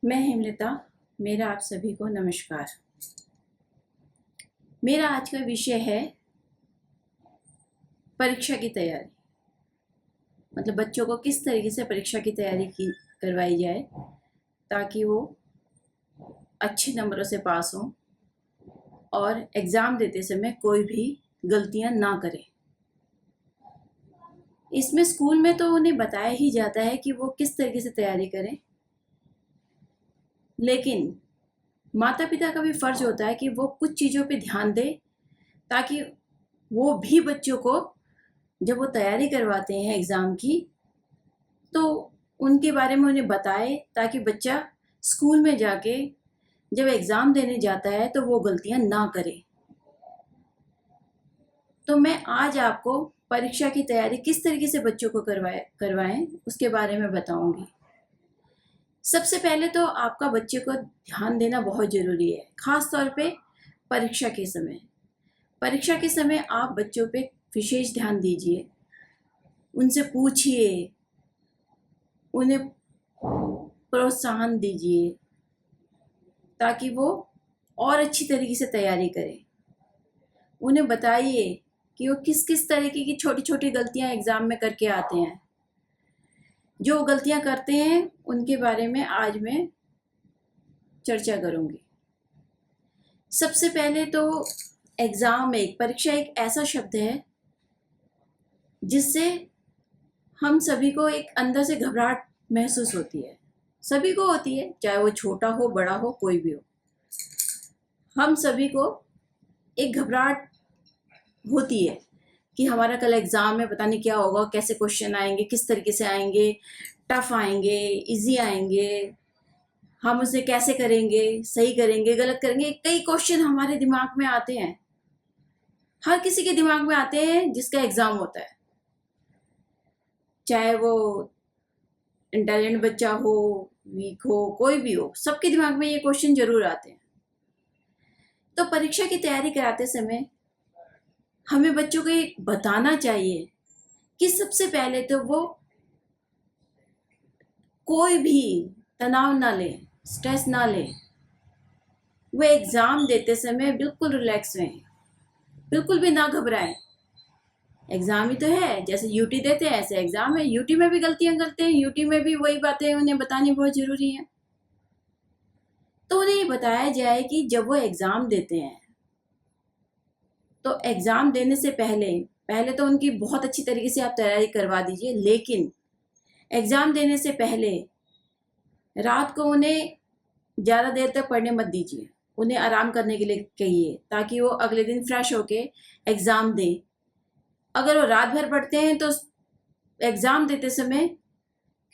मैं हेमलता, मेरा आप सभी को नमस्कार। मेरा आज का विषय है परीक्षा की तैयारी। मतलब बच्चों को किस तरीके से परीक्षा की तैयारी की करवाई जाए ताकि वो अच्छे नंबरों से पास हों और एग्ज़ाम देते समय कोई भी गलतियां ना करें। इसमें स्कूल में तो उन्हें बताया ही जाता है कि वो किस तरीके से तैयारी करें, लेकिन माता पिता का भी फ़र्ज़ होता है कि वो कुछ चीज़ों पे ध्यान दें ताकि वो भी बच्चों को जब वो तैयारी करवाते हैं एग्ज़ाम की तो उनके बारे में उन्हें बताए ताकि बच्चा स्कूल में जाके जब एग्ज़ाम देने जाता है तो वो गलतियां ना करे। तो मैं आज आपको परीक्षा की तैयारी किस तरीके से बच्चों को करवाएं उसके बारे में बताऊंगी। सबसे पहले तो आपका बच्चे को ध्यान देना बहुत ज़रूरी है, ख़ास तौर पे परीक्षा के समय। परीक्षा के समय आप बच्चों पे विशेष ध्यान दीजिए, उनसे पूछिए, उन्हें प्रोत्साहन दीजिए ताकि वो और अच्छी तरीके से तैयारी करें। उन्हें बताइए कि वो किस किस तरीके की छोटी छोटी गलतियां एग्ज़ाम में करके आते हैं। जो गलतियां करते हैं उनके बारे में आज मैं चर्चा करूंगी। सबसे पहले तो परीक्षा एक ऐसा शब्द है जिससे हम सभी को एक अंदर से घबराहट महसूस होती है। सभी को होती है, चाहे वो छोटा हो बड़ा हो कोई भी हो। हम सभी को एक घबराहट होती है कि हमारा कल एग्ज़ाम में पता नहीं क्या होगा, कैसे क्वेश्चन आएंगे, किस तरीके से आएंगे, टफ आएंगे, इजी आएंगे, हम उसे कैसे करेंगे, सही करेंगे, गलत करेंगे। कई क्वेश्चन हमारे दिमाग में आते हैं, हर किसी के दिमाग में आते हैं जिसका एग्ज़ाम होता है, चाहे वो इंटेलिजेंट बच्चा हो, वीक हो, कोई भी हो, सबके दिमाग में ये क्वेश्चन जरूर आते हैं। तो परीक्षा की तैयारी कराते समय हमें बच्चों को ये बताना चाहिए कि सबसे पहले तो वो कोई भी तनाव ना ले, स्ट्रेस ना ले। वो एग्ज़ाम देते समय बिल्कुल रिलैक्स रहें, बिल्कुल भी ना घबराएं। एग्ज़ाम ही तो है, जैसे यूटी देते हैं ऐसे एग्ज़ाम है। यूटी में भी गलतियां करते हैं, यूटी में भी वही बातें उन्हें बतानी बहुत ज़रूरी है। तो उन्हें ये बताया जाए कि जब वो एग्ज़ाम देते हैं तो एग्ज़ाम देने से पहले पहले तो उनकी बहुत अच्छी तरीके से आप तैयारी करवा दीजिए, लेकिन एग्ज़ाम देने से पहले रात को उन्हें ज़्यादा देर तक पढ़ने मत दीजिए। उन्हें आराम करने के लिए कहिए ताकि वो अगले दिन फ्रेश होके एग्ज़ाम दें। अगर वो रात भर पढ़ते हैं तो एग्ज़ाम देते समय,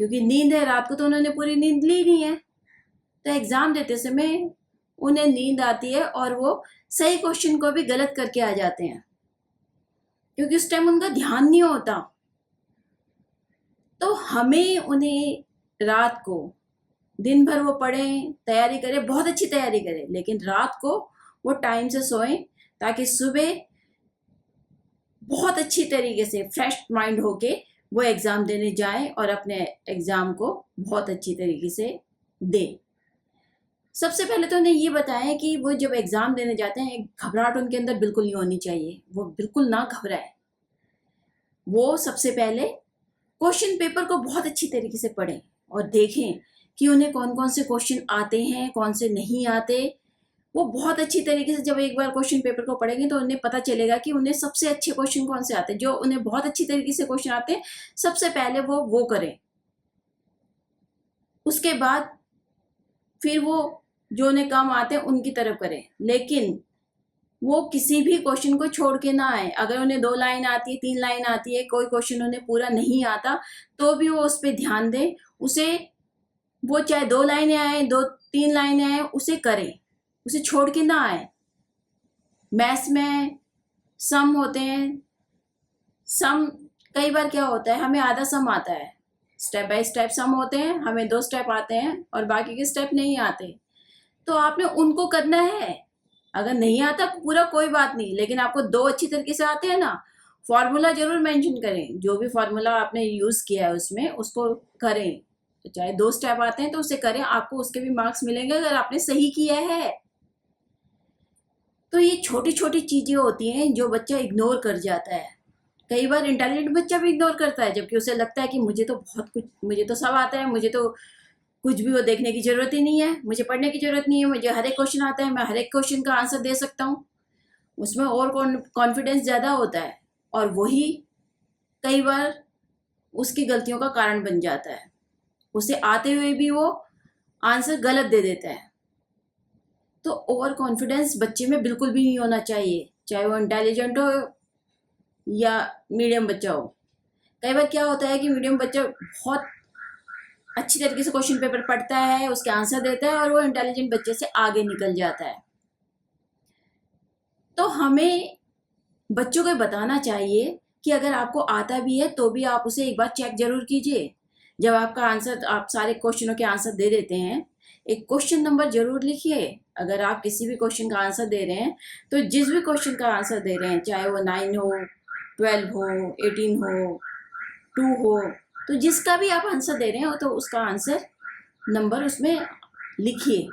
क्योंकि नींद है रात को, तो उन्होंने पूरी नींद ली नहीं है, तो एग्ज़ाम देते समय उन्हें नींद आती है और वो सही क्वेश्चन को भी गलत करके आ जाते हैं क्योंकि उस टाइम उनका ध्यान नहीं होता। तो हमें उन्हें रात को, दिन भर वो पढ़ें, तैयारी करें, बहुत अच्छी तैयारी करें, लेकिन रात को वो टाइम से सोएं ताकि सुबह बहुत अच्छी तरीके से फ्रेश माइंड होके वो एग्ज़ाम देने जाएं और अपने एग्ज़ाम को बहुत अच्छी तरीके से दें। सबसे पहले तो उन्हें ये बताएं कि वो जब एग्ज़ाम देने जाते हैं घबराहट उनके अंदर बिल्कुल नहीं होनी चाहिए, वो बिल्कुल ना घबराएं। वो सबसे पहले क्वेश्चन पेपर को बहुत अच्छी तरीके से पढ़ें और देखें कि उन्हें कौन कौन से क्वेश्चन आते हैं, कौन से नहीं आते। वो बहुत अच्छी तरीके से जब एक बार क्वेश्चन पेपर को पढ़ेंगे तो उन्हें पता चलेगा कि उन्हें सबसे अच्छे क्वेश्चन कौन से आते हैं। जो उन्हें बहुत अच्छी तरीके से क्वेश्चन आते हैं सबसे पहले वो करें। उसके बाद फिर वो जो उन्हें कम आते हैं उनकी तरफ करें, लेकिन वो किसी भी क्वेश्चन को छोड़ के ना आए। अगर उन्हें 2 लाइन आती है, 3 लाइन आती है, कोई क्वेश्चन उन्हें पूरा नहीं आता तो भी वो उस पर ध्यान दें। उसे, वो चाहे 2 लाइनें आए, 2-3 लाइनें आए, उसे करें, उसे छोड़ के ना आए। मैथ्स में सम होते हैं, सम कई बार क्या होता है, हमें आधा सम आता है, स्टेप बाय स्टेप सम होते हैं, हमें 2 स्टेप आते हैं और बाकी के स्टेप नहीं आते, तो आपने उनको करना है। अगर नहीं आता पूरा कोई बात नहीं, लेकिन आपको 2 अच्छी तरीके से आते हैं ना, फार्मूला जरूर मेंशन करें, जो भी फार्मूला आपने यूज़ किया है उसमें उसको करें। तो चाहे 2 स्टेप आते हैं तो उसे करें, आपको उसके भी मार्क्स मिलेंगे अगर आपने सही किया है। तो ये छोटी छोटी चीज़ें होती हैं जो बच्चा इग्नोर कर जाता है। कई बार इंटेलिजेंट बच्चा भी इग्नोर करता है, जबकि उसे लगता है कि मुझे तो सब आता है, मुझे तो कुछ भी वो देखने की ज़रूरत ही नहीं है, मुझे पढ़ने की ज़रूरत नहीं है, मुझे हर एक क्वेश्चन आता है, मैं हर एक क्वेश्चन का आंसर दे सकता हूँ। उसमें और कॉन्फिडेंस ज़्यादा होता है, और वही कई बार उसकी गलतियों का कारण बन जाता है। उसे आते हुए भी वो आंसर गलत दे देता है। तो ओवर कॉन्फिडेंस बच्चे में बिल्कुल भी नहीं होना चाहिए, चाहे वो इंटेलिजेंट हो या मीडियम बच्चा हो। कई बार क्या होता है कि मीडियम बच्चा बहुत अच्छी तरीके से क्वेश्चन पेपर पढ़ता है, उसके आंसर देता है, और वो इंटेलिजेंट बच्चे से आगे निकल जाता है। तो हमें बच्चों को बताना चाहिए कि अगर आपको आता भी है तो भी आप उसे एक बार चेक जरूर कीजिए। जब आपका आंसर, आप सारे क्वेश्चनों के आंसर दे देते हैं, एक क्वेश्चन नंबर जरूर लिखिए। अगर आप किसी भी क्वेश्चन का आंसर दे रहे हैं तो जिस भी क्वेश्चन का आंसर दे रहे हैं, चाहे वो 9 हो, 12 हो, 18 हो, 2 हो, तो जिसका भी आप आंसर दे रहे हो तो उसका आंसर नंबर उसमें लिखिए।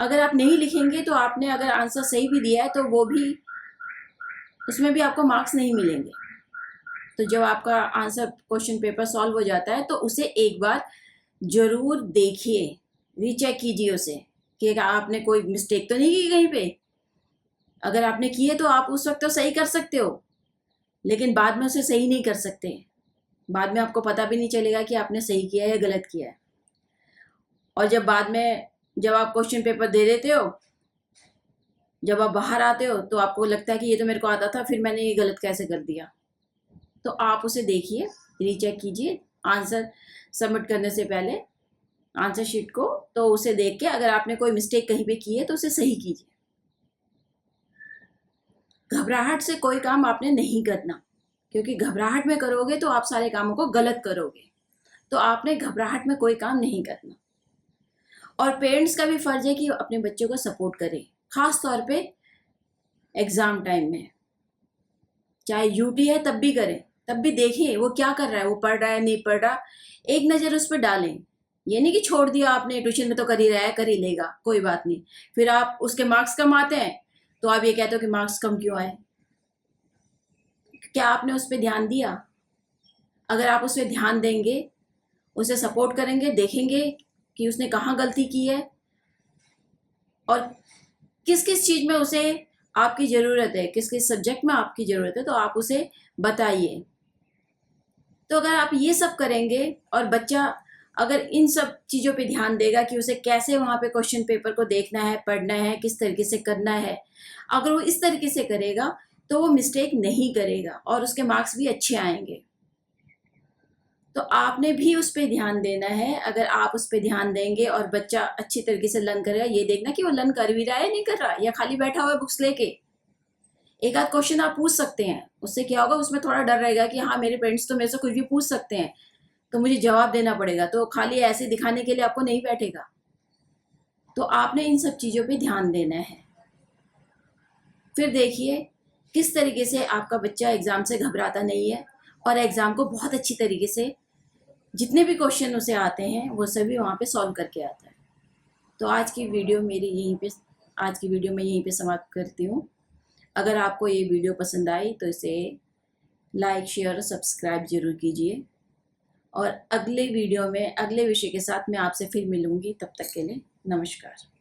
अगर आप नहीं लिखेंगे तो आपने अगर आंसर सही भी दिया है तो वो भी, उसमें भी आपको मार्क्स नहीं मिलेंगे। तो जब आपका आंसर क्वेश्चन पेपर सॉल्व हो जाता है तो उसे एक बार जरूर देखिए, रीचेक कीजिए उसे कि आपने कोई मिस्टेक तो नहीं की कहीं पे। अगर आपने की है तो आप उस वक्त तो सही कर सकते हो, लेकिन बाद में उसे सही नहीं कर सकते। बाद में आपको पता भी नहीं चलेगा कि आपने सही किया है या गलत किया है। और जब बाद में, जब आप क्वेश्चन पेपर दे देते हो, जब आप बाहर आते हो तो आपको लगता है कि ये तो मेरे को आता था, फिर मैंने ये गलत कैसे कर दिया। तो आप उसे देखिए, रीचेक कीजिए आंसर सबमिट करने से पहले आंसर शीट को। तो उसे देख के अगर आपने कोई मिस्टेक कहीं पे की है तो उसे सही कीजिए। घबराहट से कोई काम आपने नहीं करना, क्योंकि घबराहट में करोगे तो आप सारे कामों को गलत करोगे। तो आपने घबराहट में कोई काम नहीं करना। और पेरेंट्स का भी फर्ज है कि अपने बच्चों को सपोर्ट करें, खास तौर पे एग्जाम टाइम में। चाहे यूटी है तब भी करें, तब भी देखें वो क्या कर रहा है, वो पढ़ रहा है नहीं पढ़ रहा, एक नज़र उस पर डालें। ये नहीं कि छोड़ दिया आपने, ट्यूशन में तो कर ही रहा है, कर ही लेगा, कोई बात नहीं। फिर आप उसके मार्क्स कम आते हैं तो आप ये कहते हो कि मार्क्स कम क्यों आए। क्या आपने उस पर ध्यान दिया? अगर आप उस पर ध्यान देंगे, उसे सपोर्ट करेंगे, देखेंगे कि उसने कहाँ गलती की है और किस किस चीज़ में उसे आपकी ज़रूरत है, किस किस सब्जेक्ट में आपकी ज़रूरत है, तो आप उसे बताइए। तो अगर आप ये सब करेंगे और बच्चा अगर इन सब चीज़ों पे ध्यान देगा कि उसे कैसे वहाँ पे क्वेश्चन पेपर को देखना है, पढ़ना है, किस तरीके से करना है, अगर वो इस तरीके से करेगा तो वो मिस्टेक नहीं करेगा और उसके मार्क्स भी अच्छे आएंगे। तो आपने भी उस पर ध्यान देना है। अगर आप उस पर ध्यान देंगे और बच्चा अच्छी तरीके से लर्न करेगा, ये देखना कि वो लर्न कर भी रहा है नहीं कर रहा, या खाली बैठा हुआ है बुक्स लेके। एक आध क्वेश्चन आप पूछ सकते हैं, उससे क्या होगा, उसमें थोड़ा डर रहेगा कि हाँ मेरे पेरेंट्स तो मेरे से कुछ भी पूछ सकते हैं तो मुझे जवाब देना पड़ेगा, तो खाली ऐसे दिखाने के लिए आपको नहीं बैठेगा। तो आपने इन सब चीज़ों पे ध्यान देना है। फिर देखिए किस तरीके से आपका बच्चा एग्ज़ाम से घबराता नहीं है और एग्ज़ाम को बहुत अच्छी तरीके से, जितने भी क्वेश्चन उसे आते हैं वो सभी वहाँ पे सॉल्व करके आता है। तो आज की वीडियो मैं यहीं पे समाप्त करती हूँ। अगर आपको ये वीडियो पसंद आई तो इसे लाइक, शेयर और सब्सक्राइब जरूर कीजिए। और अगले वीडियो में अगले विषय के साथ मैं आपसे फिर मिलूंगी। तब तक के लिए नमस्कार।